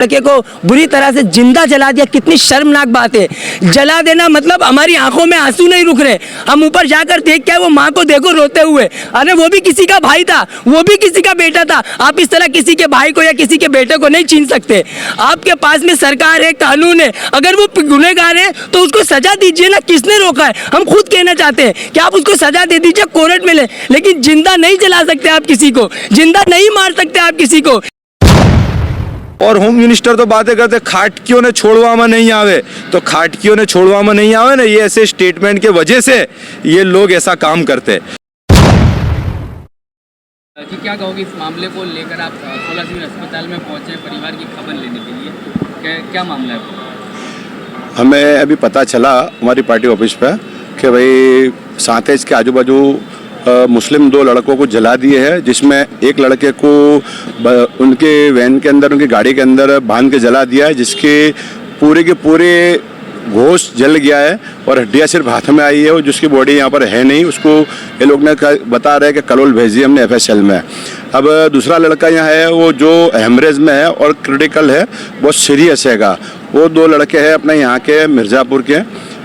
लड़के को बुरी तरह से जिंदा जला दिया। कितनी शर्मनाक बात है। जला देना मतलब हमारी आंखों में आंसू नहीं रुक रहे। हम ऊपर जाकर देख के वो माँ को देखो रोते हुए। अरे वो भी किसी का भाई था, वो भी किसी का बेटा था। आप इस तरह किसी के भाई को या किसी के बेटे को नहीं छीन सकते। आपके पास में सरकार है, कानून है। अगर वो गुनहगार है तो उसको सजा दीजिए ना। किसने रोका है? हम खुद कहना चाहते हैं कि आप उसको सजा दे दीजिए, कोर्ट में ले, लेकिन जिंदा नहीं जला सकते आप किसी को, जिंदा नहीं मार सकते आप किसी को। और होम मिनिस्टर तो बातें करते खाटकियों ने छोड़वामा नहीं आवे, तो खाटकियों ने छोड़वामा नहीं आवे ना, ये ऐसे स्टेटमेंट के वजह से ये लोग ऐसा काम करते हैं। जी क्या कहोगे इस मामले को लेकर? आप 16 सिविल अस्पताल में पहुंचे परिवार की खबर लेने के लिए, क्या मामला है? हमें अभी पता चला हमारी पार्टी ऑफिस पे कि भाई सांतेज के आजू बाजू मुस्लिम 2 लड़कों को जला दिए हैं, जिसमें एक लड़के को उनके वैन के अंदर, उनकी गाड़ी के अंदर बांध के जला दिया है, जिसके पूरे के पूरे गोश्त जल गया है और हड्डियाँ सिर्फ हाथ में आई है और जिसकी बॉडी यहाँ पर है नहीं। उसको ये लोग ने बता रहे हैं कि कलोल भेजी हमने FSL में। अब दूसरा लड़का यहाँ है वो जो हेमरेज में है और क्रिटिकल है, बहुत सीरियस हैगा। वो 2 लड़के हैं अपने यहाँ के मिर्ज़ापुर के।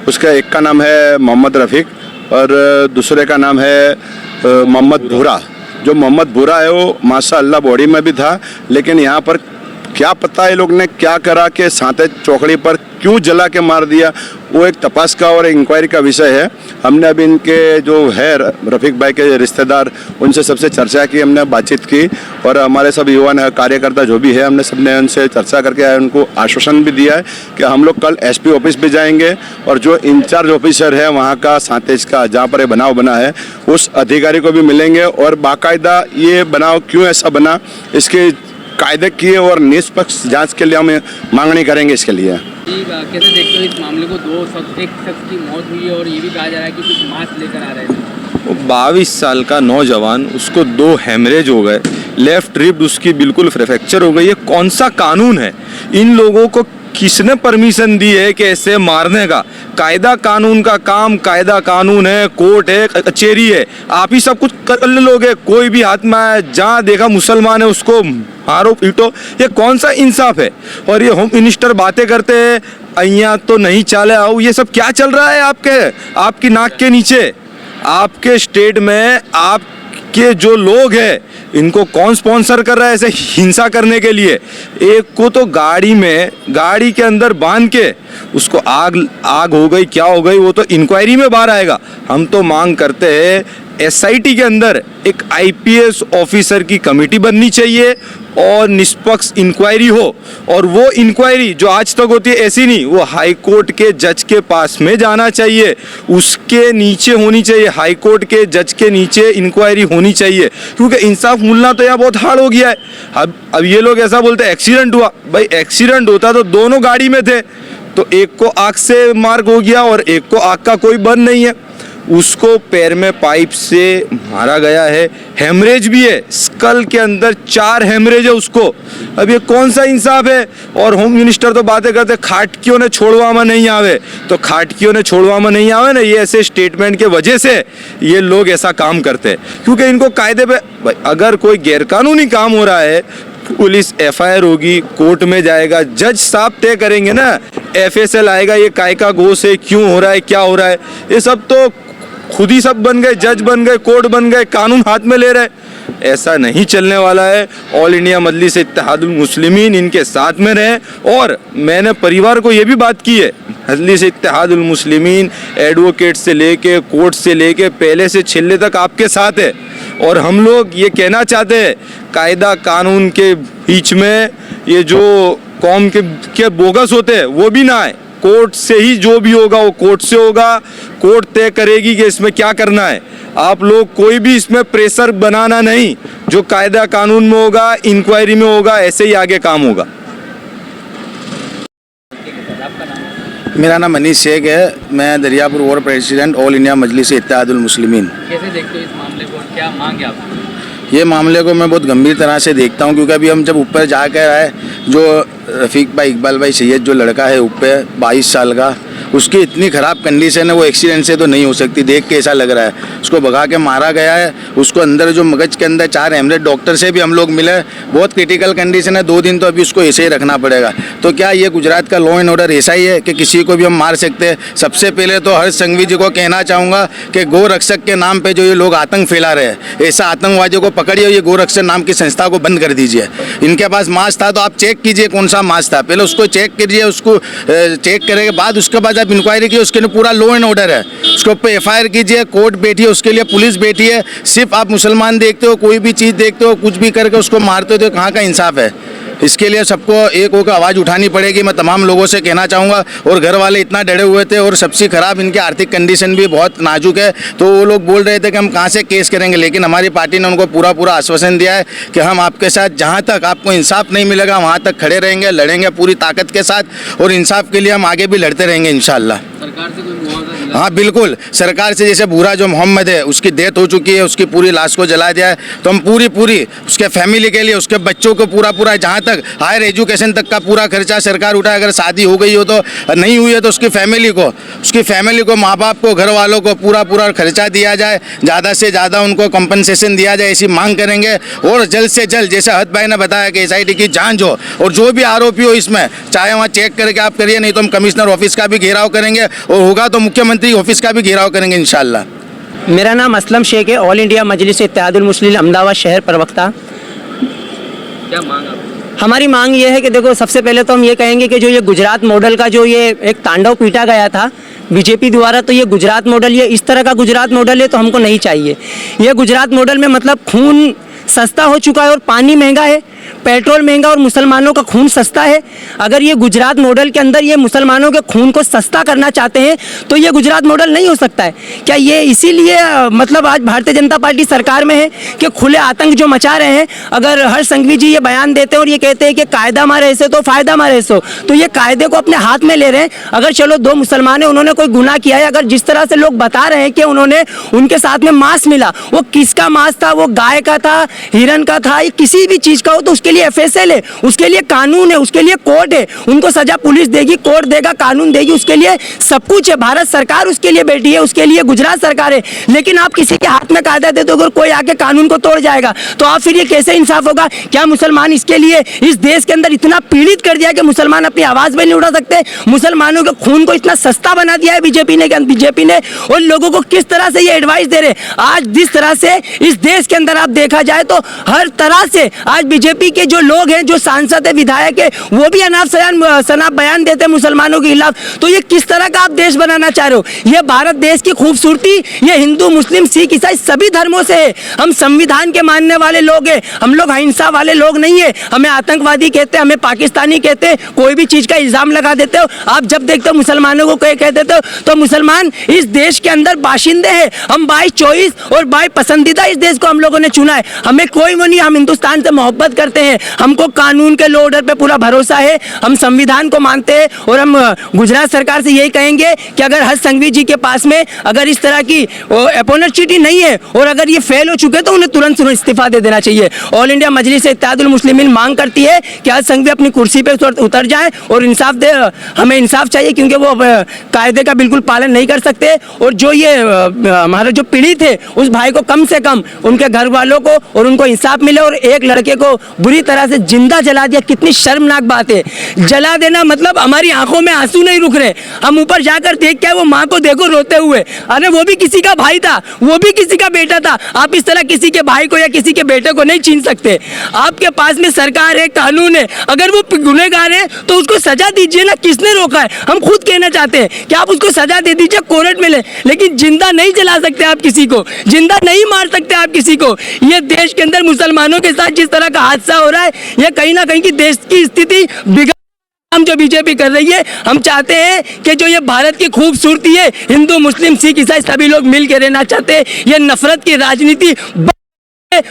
उसका एक का नाम है मोहम्मद रफ़ीक और दूसरे का नाम है मोहम्मद भूरा। जो मोहम्मद भूरा है वो माशाअल्लाह बॉडी में भी था, लेकिन यहाँ पर क्या पता ये लोग ने क्या करा कि सांतेज चौकड़ी पर क्यों जला के मार दिया, वो एक तपास का और इंक्वायरी का विषय है। हमने अभी इनके जो है रफ़ीक भाई के रिश्तेदार, उनसे सबसे चर्चा की, हमने बातचीत की और हमारे सब युवा कार्यकर्ता जो भी है, हमने सबने उनसे चर्चा करके उनको आश्वासन भी दिया है कि हम लोग कल SP ऑफिस भी जाएंगे और जो इंचार्ज ऑफिसर है वहाँ का सांतेज का, जहाँ पर ये बनाव बना है, उस अधिकारी को भी मिलेंगे और बाकायदा ये बनाव क्यों ऐसा बना इसके कायदे की और निष्पक्ष जांच के लिए हम मांगनी करेंगे इसके लिए। कैसे देखते हो इस मामले को? एक शख्स की मौत हुई है और ये भी कहा जा रहा है कि कुछ मांस लेकर आ रहे थे। 22 साल का नौजवान, उसको 2 हेमरेज हो गए, लेफ्ट रिब उसकी बिल्कुल फ्रैक्चर हो गई। ये कौन सा कानून है? इन लोगों को किसने परमिशन दी है कि ऐसे मारने का? कायदा कानून का काम, कायदा कानून है, कोर्ट है, कचहरी है, आप ही सब कुछ कर लोगे। कोई भी हाथ में आए, जहाँ देखा मुसलमान है उसको मारो पीटो, ये कौन सा इंसाफ है? और ये होम मिनिस्टर बातें करते हैं अइया तो नहीं चाले आओ, ये सब क्या चल रहा है आपकी नाक के नीचे? आपके स्टेट में आपके जो लोग हैं इनको कौन स्पॉन्सर कर रहा है ऐसे हिंसा करने के लिए? एक को तो गाड़ी के अंदर बांध के उसको आग हो गई, क्या हो गई, वो तो इंक्वायरी में बाहर आएगा। हम तो मांग करते हैं SIT के अंदर एक IPS ऑफिसर की कमेटी बननी चाहिए और निष्पक्ष इंक्वायरी हो। और वो इंक्वायरी जो आज तक होती है ऐसी नहीं, वो हाई कोर्ट के जज के पास में जाना चाहिए, उसके नीचे होनी चाहिए, हाई कोर्ट के जज के नीचे इंक्वायरी होनी चाहिए, क्योंकि इंसाफ मिलना तो यहाँ बहुत हार्ड हो गया है। अब ये लोग ऐसा बोलते हैं एक्सीडेंट हुआ, भाई एक्सीडेंट होता तो दोनों गाड़ी में थे, तो एक को आग से मार्ग हो गया और एक को आग का कोई बंद नहीं है, उसको पैर में पाइप से मारा गया है, हेमरेज भी है, स्कल के अंदर 4 हेमरेज है उसको। अब ये कौन सा इंसाफ है? और होम मिनिस्टर तो बातें करते खाटकियों ने छोड़वामा नहीं आवे, तो खाटकियों ने छोड़वामा नहीं आवे ना, ये ऐसे स्टेटमेंट के वजह से ये लोग ऐसा काम करते हैं, क्योंकि इनको कायदे पे अगर कोई गैरकानूनी काम हो रहा है, पुलिस FIR होगी, कोर्ट में जाएगा, जज साहब तय करेंगे ना, FSL आएगा, ये काय का गोश है, क्यों हो रहा है, क्या हो रहा है। ये सब तो खुद ही सब बन गए, जज बन गए, कोर्ट बन गए, कानून हाथ में ले रहे। ऐसा नहीं चलने वाला है। ऑल इंडिया मजलिस इत्तेहादुल मुस्लिमीन इनके साथ में रहे और मैंने परिवार को ये भी बात की है, मजलिस इत्तेहादुल मुस्लिमीन एडवोकेट से लेके कोर्ट से लेके पहले से छिल्ले तक आपके साथ है। और हम लोग ये कहना चाहते हैं कायदा कानून के बीच में ये जो कौम के बोगस होते हैं वो भी ना आए। कोर्ट से ही जो भी होगा वो कोर्ट से होगा, कोर्ट तय करेगी कि इसमें क्या करना है। आप लोग कोई भी इसमें प्रेशर बनाना नहीं, जो कायदा कानून में होगा, इंक्वायरी में होगा, ऐसे ही आगे काम होगा। मेरा नाम मनीष शेख है, मैं Dariyapur ward president all India Majlis Ittehadul Muslimeen. कैसे देखते हो इस मामले को, क्या मांग है आपकी? ये मामले को मैं बहुत गंभीर तरह से देखता हूँ, क्योंकि अभी हम जब ऊपर जाकर आए, जो रफ़ीक भाई, इकबाल भाई सैयद जो लड़का है ऊपर 22 साल का, उसकी इतनी ख़राब कंडीशन है, वो एक्सीडेंट से तो नहीं हो सकती। देख के ऐसा लग रहा है उसको भगा के मारा गया है। उसको अंदर जो मगज के अंदर 4 हेमरेज, डॉक्टर से भी हम लोग मिले, बहुत क्रिटिकल कंडीशन है। 2 दिन तो अभी उसको ऐसे ही रखना पड़ेगा। तो क्या ये गुजरात का लॉ एंड ऑर्डर ऐसा ही है कि किसी को भी हम मार सकते हैं? सबसे पहले तो हर्ष संघवी जी को कहना चाहूँगा कि गोरक्षक के नाम पे जो ये लोग आतंक फैला रहे हैं, ऐसा आतंकवादियों को पकड़िए, ये गोरक्षक नाम की संस्था को बंद कर दीजिए। इनके पास मास्क था तो आप चेक कीजिए कौन सा मास्क था, पहले उसको चेक कीजिए। उसको चेक करने के बाद उसके बाद आप इंक्वायरी कीजिए। उसके लिए पूरा लॉ एंड ऑर्डर है, उसके ऊपर FIR कीजिए, कोर्ट बैठी है, उसके लिए पुलिस बैठी है। सिर्फ आप मुसलमान देखते हो, कोई भी चीज़ देखते हो, कुछ भी करके उसको मारते हो, तो कहाँ का इंसाफ है? इसके लिए सबको एक होकर आवाज़ उठानी पड़ेगी। मैं तमाम लोगों से कहना चाहूँगा। और घर वाले इतना डरे हुए थे, और सबसे ख़राब इनकी आर्थिक कंडीशन भी बहुत नाजुक है, तो वो लोग बोल रहे थे कि हम कहाँ से केस करेंगे। लेकिन हमारी पार्टी ने उनको पूरा आश्वासन दिया है कि हम आपके साथ जहाँ तक आपको इंसाफ नहीं मिलेगा वहाँ तक खड़े रहेंगे, लड़ेंगे पूरी ताकत के साथ, और इंसाफ के लिए हम आगे भी लड़ते रहेंगे इंशाल्लाह। सरकार से कोई मुआवजा मिला? हाँ बिल्कुल, सरकार से। जैसे बूढ़ा जो मोहम्मद है, उसकी डेथ हो चुकी है, उसकी पूरी लाश को जला दिया है, तो हम पूरी उसके फैमिली के लिए, उसके बच्चों को पूरा जहाँ तक हायर एजुकेशन तक का पूरा खर्चा सरकार उठाए। अगर शादी हो गई हो तो, नहीं हुई है तो उसकी फैमिली को माँ बाप को, घर वालों को पूरा खर्चा दिया जाए, ज़्यादा से ज़्यादा उनको कंपनसेशन दिया जाए, ऐसी मांग करेंगे। और जल्द से जल्द, जैसे हद भाई ने बताया कि SIT की जाँच हो, और जो भी आरोपी हो इसमें, चाहे वहाँ चेक करके आप करिए, नहीं तो हम कमिश्नर ऑफिस का भी घेराव करेंगे, और होगा तो मुख्यमंत्री ऑफिस का भी घेराव करेंगे इंशाल्लाह। मेरा नाम असलम शेख है, ऑल इंडिया मजलिस इत्तेहादुल मुस्लिमीन अहमदाबाद शहर प्रवक्ता। क्या मांग आप? हमारी मांग ये है कि देखो, सबसे पहले तो हम ये कहेंगे कि जो ये गुजरात मॉडल का जो ये एक तांडव पीटा गया था बीजेपी द्वारा, तो ये गुजरात मॉडल, ये इस तरह का गुजरात मॉडल है तो हमको नहीं चाहिए। ये गुजरात मॉडल में मतलब खून सस्ता हो चुका है और पानी महंगा है, पेट्रोल महंगा और मुसलमानों का खून सस्ता है। अगर ये गुजरात मॉडल के अंदर ये मुसलमानों के खून को सस्ता करना चाहते हैं तो ये गुजरात मॉडल नहीं हो सकता है। क्या ये इसीलिए मतलब आज भारतीय जनता पार्टी सरकार में है कि खुले आतंक जो मचा रहे हैं? अगर हर्ष संघवी जी ये बयान देते हैं और ये कहते हैं कि कायदा मारे ऐसे तो फ़ायदा मारे ऐसे, तो ये कायदे को अपने हाथ में ले रहे हैं। अगर चलो 2 मुसलमान है, उन्होंने कोई गुनाह किया है, अगर जिस तरह से लोग बता रहे हैं कि उन्होंने, उनके साथ में मांस मिला, वो किसका मांस था? वो गाय का था, हिरन का था, ये किसी भी चीज़ का हो तो उसके लिए FSL है, उसके लिए कानून है, उसके लिए कोर्ट है। उनको सजा पुलिस देगी, कोर्ट देगा, कानून देगी, उसके लिए सब कुछ है। भारत सरकार उसके लिए बैठी है, उसके लिए गुजरात सरकार है। लेकिन आप किसी के हाथ में कायदा दे दो, अगर कोई आके कानून को तोड़ जाएगा तो आप फिर ये कैसे इंसाफ होगा? क्या मुसलमान इसके लिए इस देश के अंदर इतना पीड़ित कर दिया कि मुसलमान अपनी आवाज़ भी नहीं उठा सकते? मुसलमानों के खून को इतना सस्ता बना दिया है बीजेपी ने, और लोगों को किस तरह से ये एडवाइस दे रहे हैं। आज जिस तरह से इस देश के अंदर आप देखा जाए तो हर तरह से आज बीजेपी के जो लोग हैं, जो सांसद है, विधायक है, वो भी अनाप शनाप बयान देते हैं मुसलमानों के खिलाफ। तो ये किस तरह का आप देश बनाना चाह रहे हो? ये भारत देश की खूबसूरती ये हिंदू, मुस्लिम, सिख, ईसाई सभी धर्मों से है। हम संविधान के मानने वाले लोग हैं, हम लोग अहिंसा वाले लोग नहीं है। हमें आतंकवादी कहते हैं, हमें पाकिस्तानी कहते हैं, कोई भी चीज़ का इल्ज़ाम लगा देते हो। आप जब देखते हो मुसलमानों को कह देते हो, तो मुसलमान इस देश के अंदर बाशिंदे हैं। हम 22-24 और 22 पसंदीदा इस देश को हम लोगों ने चुना है। हमें कोई वो नहीं, हम हिंदुस्तान से मोहब्बत करते हैं, हमको कानून के लॉ ऑर्डर पे पूरा भरोसा है, हम संविधान को मानते हैं। और हम गुजरात सरकार से यही कहेंगे कि अगर हर्ष संघवी जी के पास में अगर इस तरह की अपॉर्चुनिटी नहीं है और अगर ये फेल हो चुके तो उन्हें तुरंत इस्तीफा दे देना चाहिए। ऑल इंडिया मजलिस इत्तेहादुल मुस्लिमीन मांग करती है कि हर्ष संघवी अपनी कुर्सी पे उतर जाएं और इंसाफ दे। हमें इंसाफ चाहिए क्योंकि वो कायदे का बिल्कुल पालन नहीं कर सकते। और जो ये हमारे जो पीड़ित है उस भाई को कम से कम उनके घर वालों को और उनको इंसाफ मिले। और एक लड़के को बुरी तरह से जिंदा जला दिया, कितनी शर्मनाक बात है। जला देना मतलब हमारी आंखों में आंसू नहीं रुक रहे। हम ऊपर जाकर देख के वो माँ को देखो रोते हुए, अरे वो भी किसी का भाई था, वो भी किसी का बेटा था। आप इस तरह किसी के भाई को या किसी के बेटे को नहीं छीन सकते। आपके पास में सरकार है, कानून है, अगर वो गुनहगार है तो उसको सजा दीजिए ना। किसने रोका है? हम खुद कहना चाहते हैं कि आप उसको सजा दे दीजिए, कोर्ट में ले, लेकिन जिंदा नहीं जला सकते आप किसी को, जिंदा नहीं मार सकते आप किसी को। ये देश के अंदर मुसलमानों के साथ जिस तरह का हादसा हो रहा है, ये कहीं ना कहीं की देश की स्थिति बिगड़ हम जो बीजेपी कर रही है। हम चाहते हैं कि जो ये भारत की खूबसूरती है, हिंदू, मुस्लिम, सिख, ईसाई सभी लोग मिल के रहना चाहते हैं। ये नफरत की राजनीति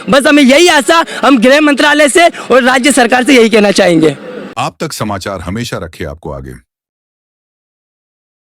बस हमें यही आशा हम गृह मंत्रालय से और राज्य सरकार से यही कहना चाहेंगे। आप तक समाचार हमेशा रखे आपको आगे।